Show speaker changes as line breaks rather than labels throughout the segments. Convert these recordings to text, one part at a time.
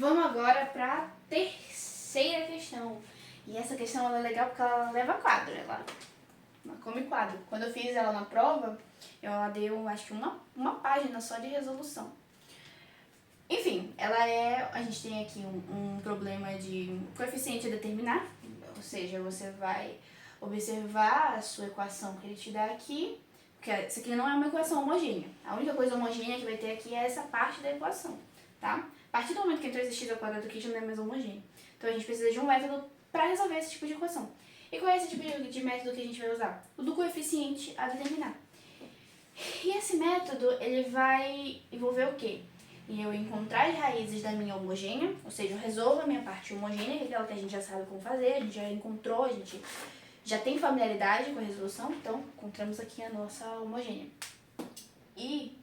Vamos agora para a terceira questão. E essa questão ela é legal porque ela leva quadro, ela come quadro. Quando eu fiz ela na prova, ela deu acho que uma página só de resolução. Enfim, a gente tem aqui um problema de coeficiente a determinar, ou seja, você vai observar a sua equação que ele te dá aqui, porque isso aqui não é uma equação homogênea. A única coisa homogênea que vai ter aqui é essa parte da equação, tá? A partir do momento que entrou esse x ao quadrado aqui já não é mais homogêneo. Então a gente precisa de um método para resolver esse tipo de equação. E qual é esse tipo de método que a gente vai usar? O do coeficiente a determinar. E esse método, ele vai envolver o quê? Eu encontrar as raízes da minha homogênea, ou seja, eu resolvo a minha parte homogênea, que é aquela que a gente já sabe como fazer, a gente já encontrou, a gente já tem familiaridade com a resolução, então encontramos aqui a nossa homogênea. E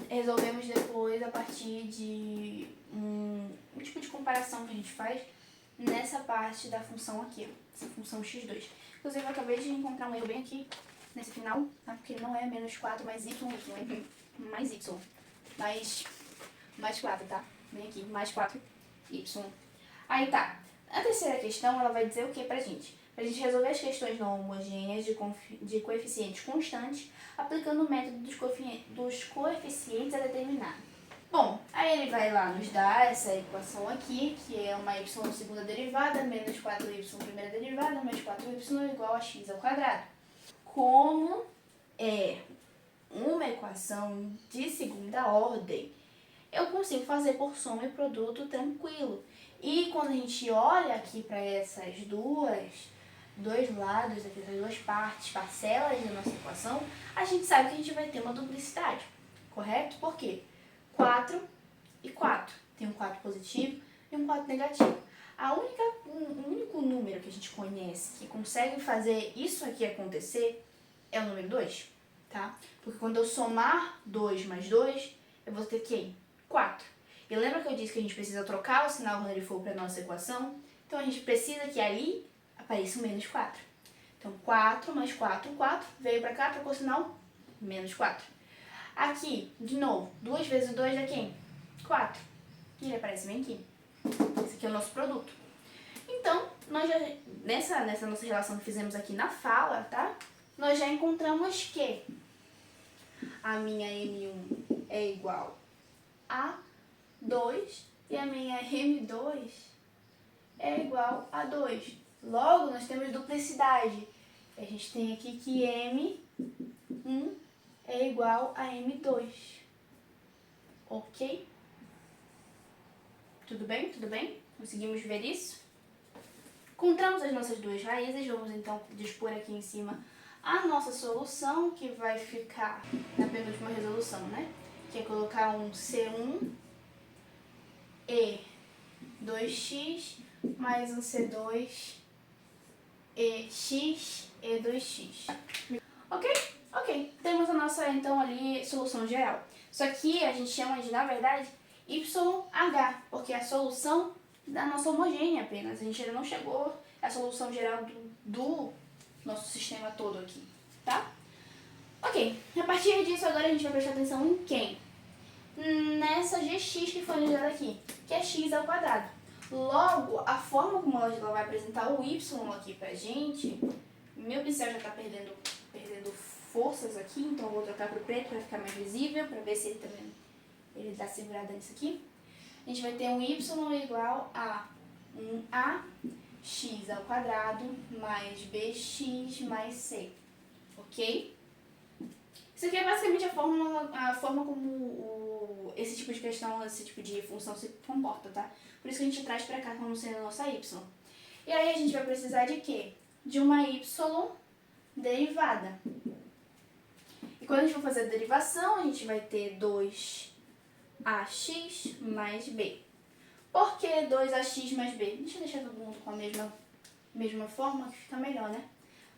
resolvemos depois a partir de um tipo de comparação que a gente faz nessa parte da função aqui, essa função x2. Inclusive eu acabei de encontrar um erro bem aqui nesse final, tá? Porque não é menos 4 mais y, mais y, mais 4, tá? Vem aqui, mais 4y. Aí tá, a terceira questão ela vai dizer o que pra gente? Pra gente resolver as questões não homogêneas de coeficientes constantes, aplicando o método dos coeficientes a determinar. Bom, aí ele vai lá nos dar essa equação aqui, que é uma y segunda derivada, menos 4y primeira derivada, mais 4y igual a x ao quadrado. Como é uma equação de segunda ordem, eu consigo fazer por soma e produto tranquilo. E quando a gente olha aqui para essas dois lados, aqui, essas duas partes, parcelas da nossa equação, a gente sabe que a gente vai ter uma duplicidade, correto? Por quê? 4 e 4. Tem um 4 positivo e um 4 negativo. O único número que a gente conhece que consegue fazer isso aqui acontecer é o número 2, tá? Porque quando eu somar 2 mais 2, eu vou ter quem? 4. E lembra que eu disse que a gente precisa trocar o sinal quando ele for para a nossa equação? Então a gente precisa que ali apareça o menos 4. Então 4 mais 4, 4, veio para cá, trocou o sinal, menos 4. Aqui, de novo, 2 vezes 2 dá quem? 4. E ele aparece bem aqui. Esse aqui é o nosso produto. Então, nós já, nessa nossa relação que fizemos aqui na fala, tá? Nós já encontramos que a minha M1 é igual a 2 e a minha M2 é igual a 2. Logo, nós temos duplicidade. A gente tem aqui que M1 é igual a M2. Ok? Tudo bem? Tudo bem? Conseguimos ver isso? Encontramos as nossas duas raízes, vamos então dispor aqui em cima a nossa solução, que vai ficar na penúltima resolução, né? Que é colocar um C1 e 2x mais um C2 e x e 2x. Ok? Ok. Temos a nossa, então, ali, solução geral. Isso aqui a gente chama de, na verdade, YH, porque é a solução da nossa homogênea apenas. A gente ainda não chegou à solução geral do nosso sistema todo aqui, tá? Ok. A partir disso, agora a gente vai prestar atenção em quem? Nessa gx que foi nos dada aqui, que é x ao quadrado. Logo, a forma como ela vai apresentar o y aqui pra gente, meu pincel já tá perdendo forças aqui, então eu vou trocar pro preto para ficar mais visível, para ver se ele também dá segurada nisso aqui. A gente vai ter um y igual a 1ax ao quadrado mais bx mais c, ok? Isso aqui é basicamente a forma como esse tipo de questão, esse tipo de função se comporta, tá? Por isso que a gente traz pra cá como sendo a nossa y. E aí a gente vai precisar de quê? De uma y derivada. E quando a gente for fazer a derivação, a gente vai ter 2ax mais b. Por que 2ax mais b? Deixa eu deixar todo mundo com a mesma forma, que fica melhor, né?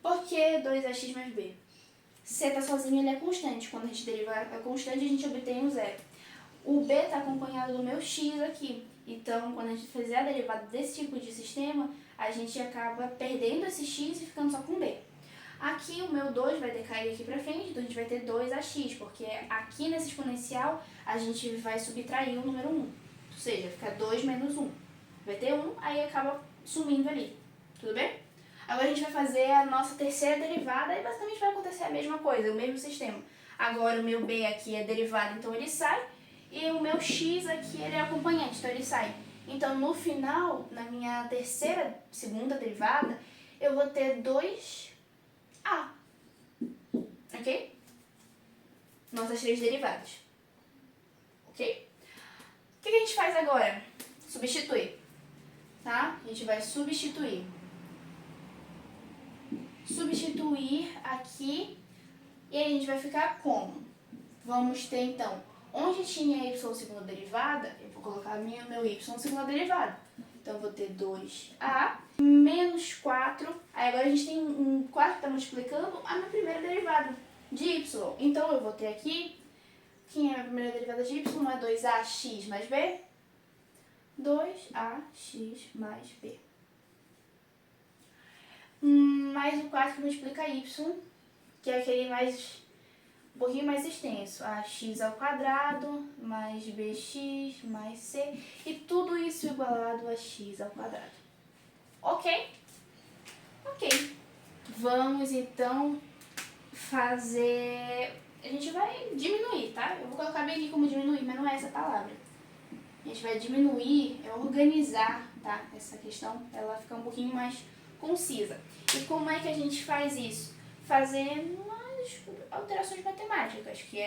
Por que 2ax mais b? C tá sozinho, ele é constante. Quando a gente derivar a constante, a gente obtém um zero. O b está acompanhado do meu x aqui. Então, quando a gente fizer a derivada desse tipo de sistema, a gente acaba perdendo esse x e ficando só com b. Aqui o meu 2 vai decair aqui pra frente, então a gente vai ter 2ax, porque aqui nesse exponencial a gente vai subtrair o número 1. Ou seja, fica 2 menos 1. Vai ter 1, aí acaba sumindo ali. Tudo bem? Agora a gente vai fazer a nossa terceira derivada e basicamente vai acontecer a mesma coisa, o mesmo sistema. Agora o meu b aqui é derivado, então ele sai. E o meu x aqui ele é acompanhante, então ele sai. Então no final, na minha segunda derivada, eu vou ter 2a. Ok? Nossas três derivadas. Ok? O que a gente faz agora? Substituir. Tá? A gente vai substituir. Substituir aqui e aí a gente vai ficar como? Vamos ter então, onde tinha y segunda derivada, eu vou colocar meu y segunda derivada. Então eu vou ter 2a menos 4, aí agora a gente tem um 4 que está multiplicando a minha primeira derivada de y. Então eu vou ter aqui, quem é a primeira derivada de y é 2ax mais b, 2ax mais b. Mais o 4 que multiplica y, que é aquele um pouquinho mais extenso. Ax ao quadrado mais bx mais c. E tudo isso igualado a x ao quadrado. Ok? Ok. Vamos então fazer... A gente vai diminuir, tá? Eu vou colocar bem aqui como diminuir, mas não é essa palavra. A gente vai diminuir, é organizar, tá? Essa questão, ela fica um pouquinho mais concisa. E como é que a gente faz isso? Fazendo umas alterações matemáticas, que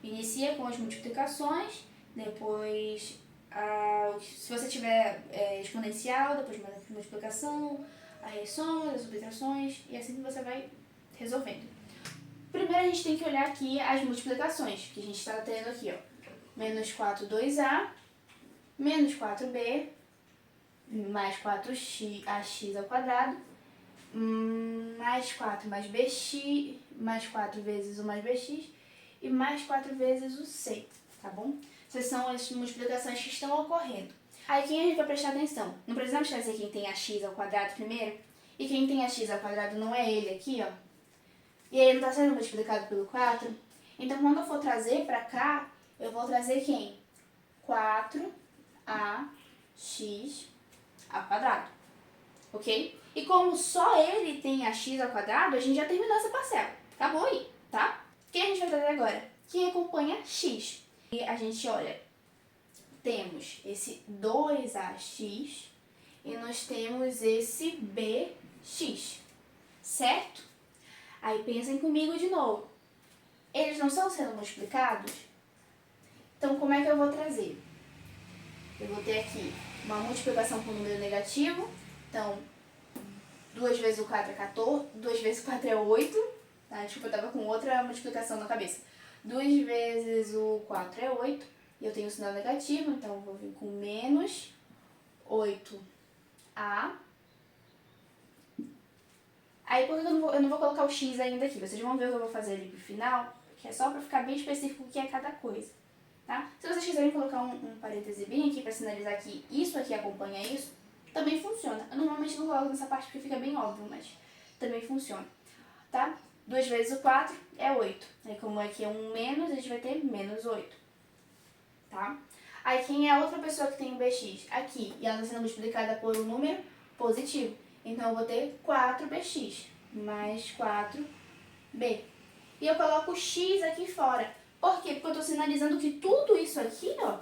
inicia com as multiplicações, depois, se você tiver exponencial, depois multiplicação, aí somas, as subtrações, e assim você vai resolvendo. Primeiro a gente tem que olhar aqui as multiplicações, que a gente está tendo aqui, ó. Menos 4, 2a, menos 4b, mais 4ax ao quadrado, mais 4 mais bx, mais 4 vezes o mais bx e mais 4 vezes o c, tá bom? Essas são as multiplicações que estão ocorrendo. Aí quem a gente vai prestar atenção? Não precisamos trazer quem tem ax ao quadrado primeiro? E quem tem ax ao quadrado não é ele aqui, ó? E ele não está sendo multiplicado pelo 4? Então quando eu for trazer para cá, eu vou trazer quem? 4ax ao quadrado, ok? E como só ele tem ax ao quadrado, a gente já terminou essa parcela. Acabou aí, tá? O que a gente vai fazer agora? Quem acompanha x. E a gente olha, temos esse 2ax e nós temos esse bx, certo? Aí pensem comigo de novo. Eles não estão sendo multiplicados? Então como é que eu vou trazer? Eu vou ter aqui uma multiplicação com número negativo. Então, 2 vezes o 4 é 14, 2 vezes o 4 é 8. Tá? Desculpa, eu estava com outra multiplicação na cabeça. 2 vezes o 4 é 8. E eu tenho o sinal negativo, então eu vou vir com menos 8a. Aí, por que eu não vou colocar o x ainda aqui? Vocês vão ver o que eu vou fazer ali pro final, que é só para ficar bem específico o que é cada coisa. Tá? Se vocês quiserem colocar um parêntese bem aqui para sinalizar que isso aqui acompanha isso, também funciona. Eu normalmente não coloco nessa parte porque fica bem óbvio, mas também funciona. Tá? 2 vezes o 4 é 8. Aí como aqui é um menos, a gente vai ter menos 8. Tá? Aí quem é a outra pessoa que tem um bx? Aqui. E ela está sendo multiplicada por um número positivo. Então eu vou ter 4bx mais 4b. E eu coloco o x aqui fora. Por quê? Porque eu estou sinalizando que tudo isso aqui, ó,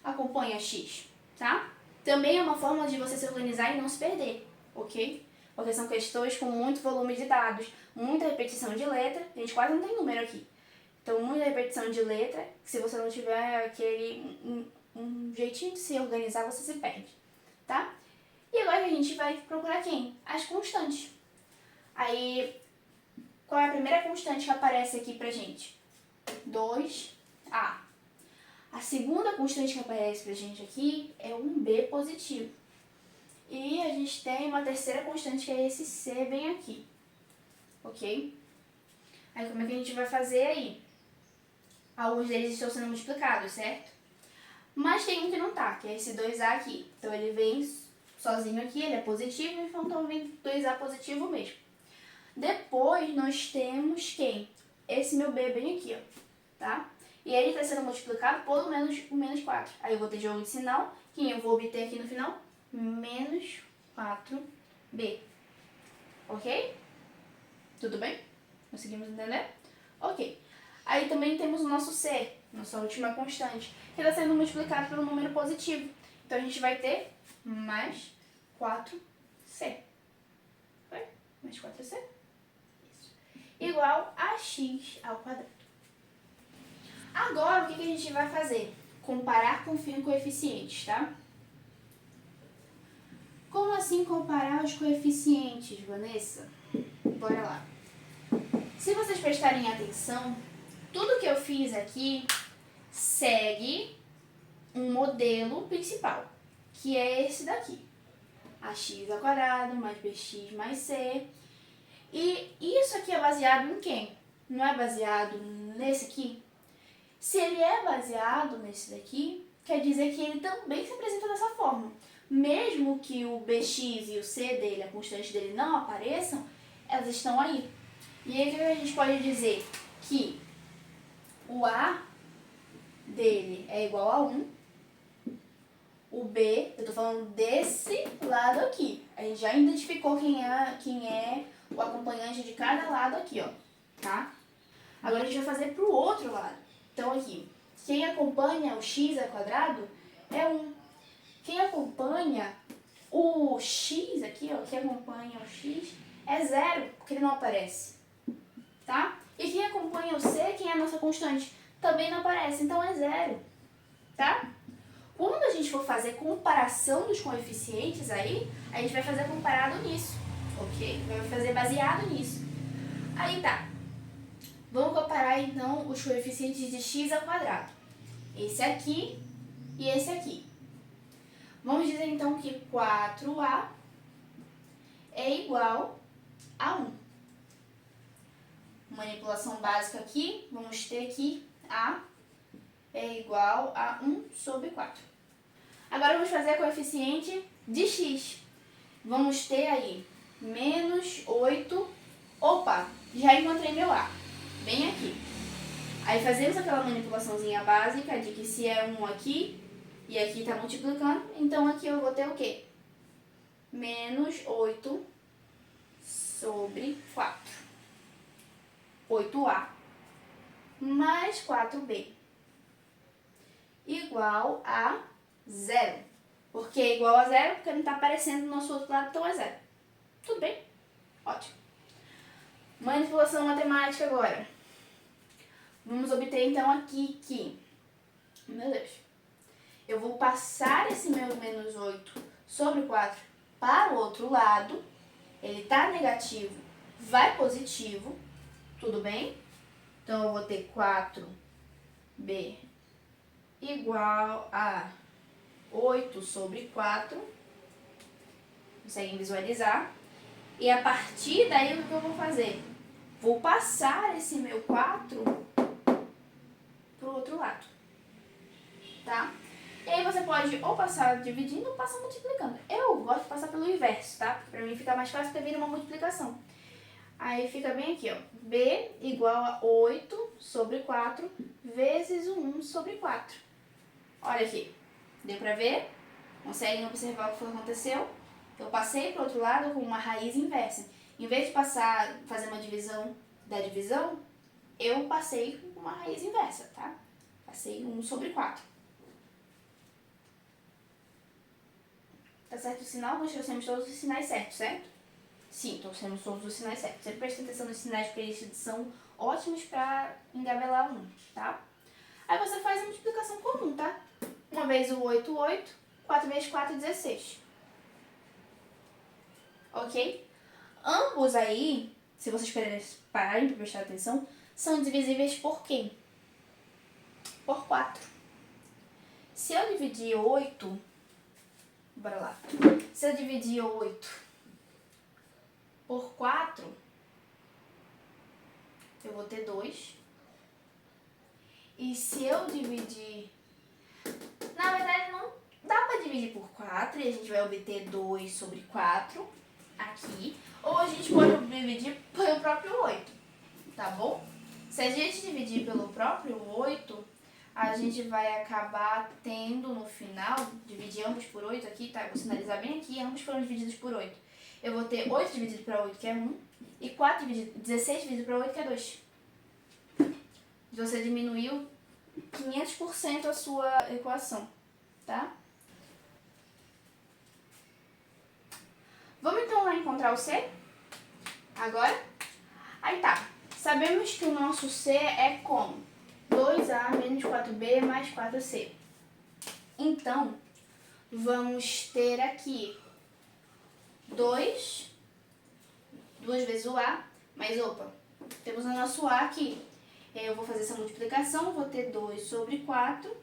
acompanha x, tá? Também é uma forma de você se organizar e não se perder, ok? Porque são questões com muito volume de dados, muita repetição de letra, a gente quase não tem número aqui. Então, muita repetição de letra, que se você não tiver um jeitinho de se organizar, você se perde, tá? E agora a gente vai procurar quem? As constantes. Aí, qual é a primeira constante que aparece aqui pra gente? 2a. A segunda constante que aparece pra gente aqui é um b positivo. E a gente tem uma terceira constante que é esse c bem aqui. Ok? Aí como é que a gente vai fazer aí? Alguns deles estão sendo multiplicados, certo? Mas tem um que não tá, que é esse 2a aqui. Então ele vem sozinho aqui, ele é positivo, então vem 2a positivo mesmo. Depois, nós temos quem? Esse meu b bem aqui, ó, tá? E ele está sendo multiplicado por o menos 4. Aí eu vou ter jogo de sinal, que eu vou obter aqui no final, menos 4b. Ok? Tudo bem? Conseguimos entender? Ok. Aí também temos o nosso c, nossa última constante, que está sendo multiplicado pelo número positivo. Então, a gente vai ter mais 4c. Foi? Mais 4c. Isso. Igual a x ao quadrado. Agora, o que a gente vai fazer? Comparar com coeficientes, tá? Como assim comparar os coeficientes, Vanessa? Bora lá. Se vocês prestarem atenção, tudo que eu fiz aqui segue um modelo principal, que é esse daqui. Ax ao quadrado mais bx mais c. E isso aqui é baseado em quem? Não é baseado nesse aqui? Se ele é baseado nesse daqui, quer dizer que ele também se apresenta dessa forma. Mesmo que o bx e o c dele, a constante dele, não apareçam, elas estão aí. E aí o que a gente pode dizer? Que o a dele é igual a 1, o b, eu tô falando desse lado aqui. A gente já identificou quem é o acompanhante de cada lado aqui, ó, tá? Agora a gente vai fazer pro outro lado. Então aqui, quem acompanha o x ao quadrado é 1. Quem acompanha o x aqui, ó, quem acompanha o x é 0, porque ele não aparece, tá? E quem acompanha o c, quem é a nossa constante, também não aparece, então é 0, tá? Quando a gente for fazer comparação dos coeficientes aí, a gente vai fazer comparado nisso, ok? Vai fazer baseado nisso. Aí tá. Vamos comparar então os coeficientes de x ao quadrado. Esse aqui e esse aqui. Vamos dizer então que 4a é igual a 1. Manipulação básica aqui, vamos ter que a é igual a 1 sobre 4. Agora vamos fazer a coeficiente de x. Vamos ter aí menos 8. Opa, já encontrei meu a. Bem aqui. Aí fazemos aquela manipulaçãozinha básica de que se é 1 aqui e aqui está multiplicando, então aqui eu vou ter o quê? Menos 8 sobre 4. 8a mais 4b igual a 0. Por que igual a 0? Porque não está aparecendo no nosso outro lado, então é 0. Tudo bem? Ótimo. Manipulação matemática agora. Vamos obter então aqui que, meu Deus, eu vou passar esse meu menos 8 sobre 4 para o outro lado. Ele está negativo, vai positivo, tudo bem? Então, eu vou ter 4b igual a 8 sobre 4. Conseguem visualizar? E a partir daí, o que eu vou fazer? Vou passar esse meu 4 para o outro lado, tá? E aí você pode ou passar dividindo ou passar multiplicando. Eu gosto de passar pelo inverso, tá? Pra mim fica mais fácil porque vira uma multiplicação. Aí fica bem aqui, ó. B igual a 8 sobre 4 vezes o 1 sobre 4. Olha aqui. Deu pra ver? Conseguem observar o que aconteceu? Eu passei pro outro lado com uma raiz inversa. Em vez de fazer uma divisão da divisão, eu passei com uma raiz inversa, tá? Passei 1 sobre 4. Tá certo o sinal? Nós trouxemos todos os sinais certos, certo? Sim, trouxemos todos os sinais certos. Sempre preste atenção nos sinais, porque eles são ótimos para engabelar um, tá? Aí você faz a multiplicação comum, tá? Uma vez o 8, 8. 4 vezes 4, 16. Ok? Ambos aí, se vocês pararem para prestar atenção, são divisíveis por quem? Por 4. Se eu dividir 8... Bora lá. Se eu dividir 8 por 4, eu vou ter 2. E se eu dividir... Na verdade, não dá para dividir por 4 e a gente vai obter 2 sobre 4 aqui. ou a gente pode dividir pelo próprio 8, tá bom? Se a gente dividir pelo próprio 8, a gente vai acabar tendo no final, dividir ambos por 8 aqui, tá? Eu vou sinalizar bem aqui, ambos foram divididos por 8. Eu vou ter 8 dividido para 8, que é 1, e 16 dividido para 8, que é 2. Você diminuiu 500% a sua equação, tá? Vamos então lá encontrar o C? Agora? Aí tá. Sabemos que o nosso C é como? 2A menos 4B mais 4C. Então, vamos ter aqui 2 vezes o A, mas opa, temos o nosso A aqui. E aí eu vou fazer essa multiplicação, vou ter 2 sobre 4.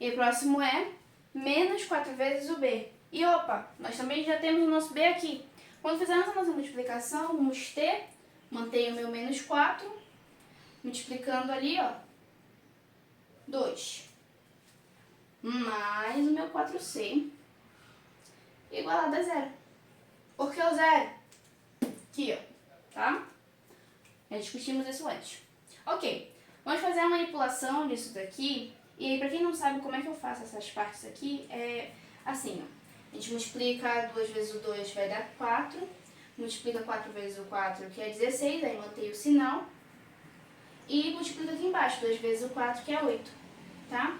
E o próximo é menos 4 vezes o B. E opa, nós também já temos o nosso B aqui. Quando fizermos a nossa multiplicação, vamos ter, mantenho o meu menos 4, multiplicando ali, ó, 2. Mais o meu 4C, igualado a 0. Por que o 0? Aqui, ó, tá? Já discutimos isso antes. Ok, vamos fazer a manipulação disso daqui. E aí, pra quem não sabe como é que eu faço essas partes aqui, é assim, ó. A gente multiplica 2 vezes o 2, vai dar 4. Multiplica 4 vezes o 4, que é 16, aí mantém o sinal. E multiplica aqui embaixo, 2 vezes o 4, que é 8, tá?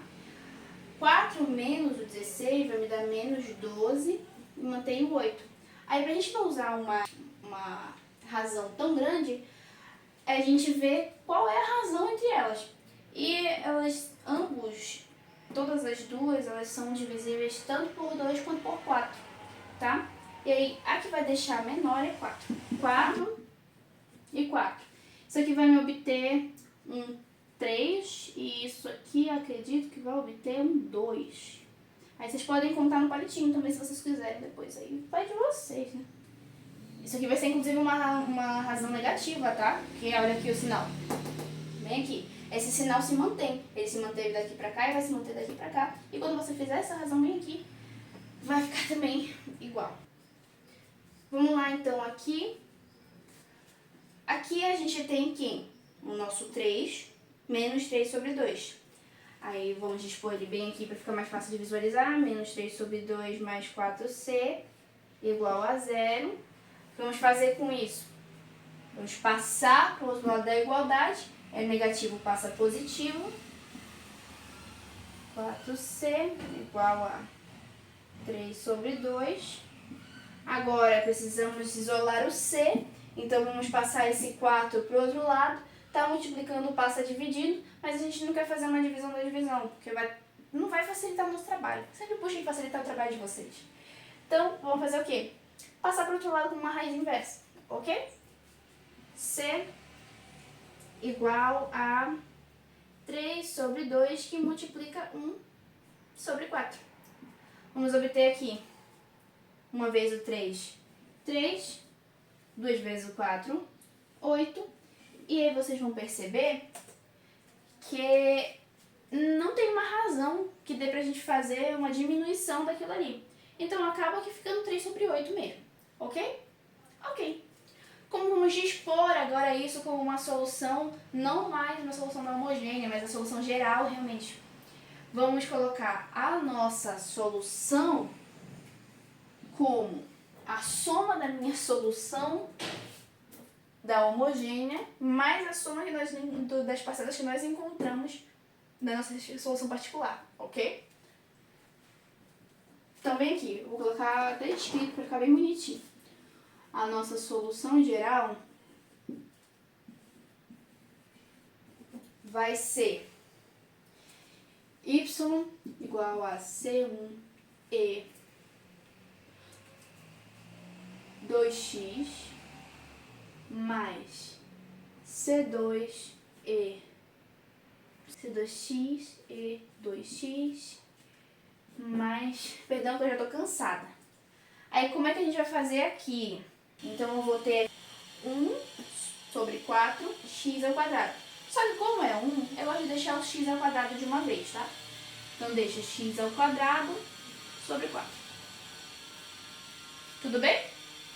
4 menos o 16 vai me dar menos 12 e mantém o 8. Aí, pra gente não usar uma razão tão grande, a gente vê qual é a razão entre elas. E elas, todas as duas, elas são divisíveis tanto por 2 quanto por 4, tá? E aí, a que vai deixar menor é 4. 4 e 4. Isso aqui vai me obter um 3 e isso aqui acredito que vai obter um 2. Aí vocês podem contar no palitinho também se vocês quiserem depois. Aí vai de vocês, né? Isso aqui vai ser inclusive uma razão negativa, tá? Porque olha aqui o sinal. Bem aqui. Esse sinal se mantém. Ele se manteve daqui pra cá e vai se manter daqui pra cá. E quando você fizer essa razão bem aqui, vai ficar também igual. Vamos lá então aqui. Aqui a gente tem quem? O nosso 3 menos 3 sobre 2. Aí vamos dispor ele bem aqui para ficar mais fácil de visualizar. Menos 3 sobre 2 mais 4C igual a 0. O que vamos fazer com isso? Vamos passar para o outro lado da igualdade. É negativo passa a positivo. 4C igual a 3 sobre 2. Agora precisamos isolar o C. Então vamos passar esse 4 para o outro lado. Tá multiplicando, passa dividindo, mas a gente não quer fazer uma divisão da divisão, porque não vai facilitar o nosso trabalho. Sempre busquem facilitar o trabalho de vocês. Então, vamos fazer o quê? Passar para o outro lado com uma raiz inversa, ok? C igual a 3 sobre 2, que multiplica 1 sobre 4. Vamos obter aqui, uma vez o 3, 3, 2 vezes o 4, 8. E aí vocês vão perceber que não tem uma razão que dê pra gente fazer uma diminuição daquilo ali. Então acaba aqui ficando 3 sobre 8 mesmo, ok? Ok. Como vamos dispor agora isso como uma solução, não mais uma solução não homogênea, mas a solução geral realmente. Vamos colocar a nossa solução como a soma da minha solução da homogênea, mais a soma das parcelas que nós encontramos na nossa solução particular, ok? Também aqui, vou colocar até escrito para ficar bem bonitinho. A nossa solução geral vai ser y igual a C1E 2x mais C2x e 2x mais... Perdão que eu já tô cansada. Aí como é que a gente vai fazer aqui? Então eu vou ter 1 sobre 4x ao quadrado. Só que como é 1, eu gosto de deixar o x ao quadrado de uma vez, tá? Então deixa x ao quadrado sobre 4. Tudo bem?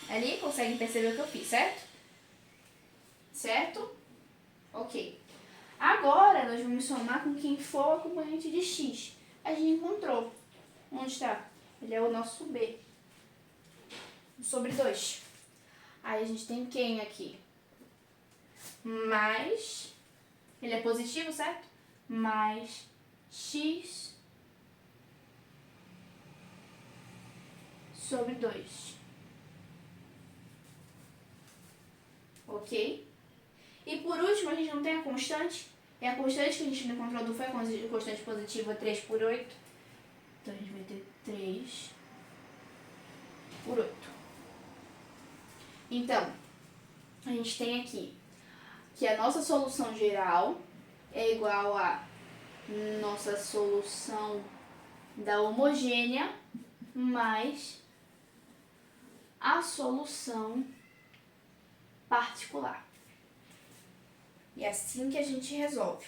Ali, conseguem perceber o que eu fiz, certo? Certo? Ok. Agora, nós vamos somar com quem for o acompanhante de x. A gente encontrou. Onde está? Ele é o nosso b. Sobre 2. Aí a gente tem quem aqui? Mais, ele é positivo, certo? Mais x sobre 2. Ok? E por último, a gente não tem a constante. E a constante que a gente não encontrou não foi a constante positiva 3 por 8. Então a gente vai ter 3 por 8. Então, a gente tem aqui que a nossa solução geral é igual a nossa solução da homogênea mais a solução particular. E é assim que a gente resolve.